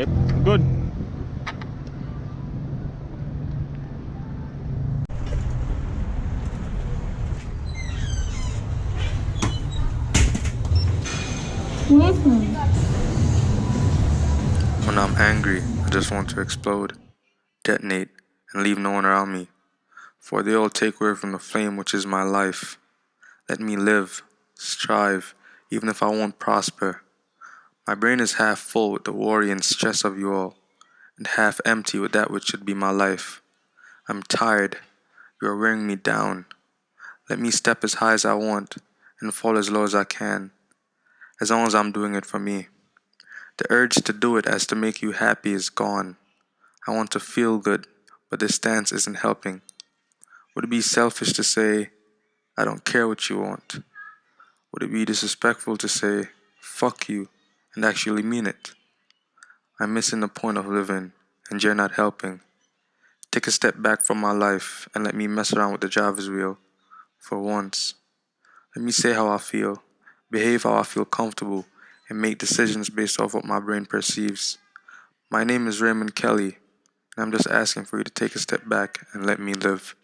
Good. When I'm angry, I just want to explode, detonate, and leave no one around me. For they all take away from the flame which is my life. Let me live, strive, even if I won't prosper. My brain is half full with the worry and stress of you all, and half empty with that which should be my life. I'm tired. You are wearing me down. Let me step as high as I want and fall as low as I can, as long as I'm doing it for me. The urge to do it as to make you happy is gone. I want to feel good, but this stance isn't helping. Would it be selfish to say, I don't care what you want? Would it be disrespectful to say, fuck you, and actually mean it? I'm missing the point of living, and you're not helping. Take a step back from my life and let me mess around with the driver's wheel. For once. Let me say how I feel, behave how I feel comfortable, and make decisions based off what my brain perceives. My name is Raymond Kelly, and I'm just asking for you to take a step back and let me live.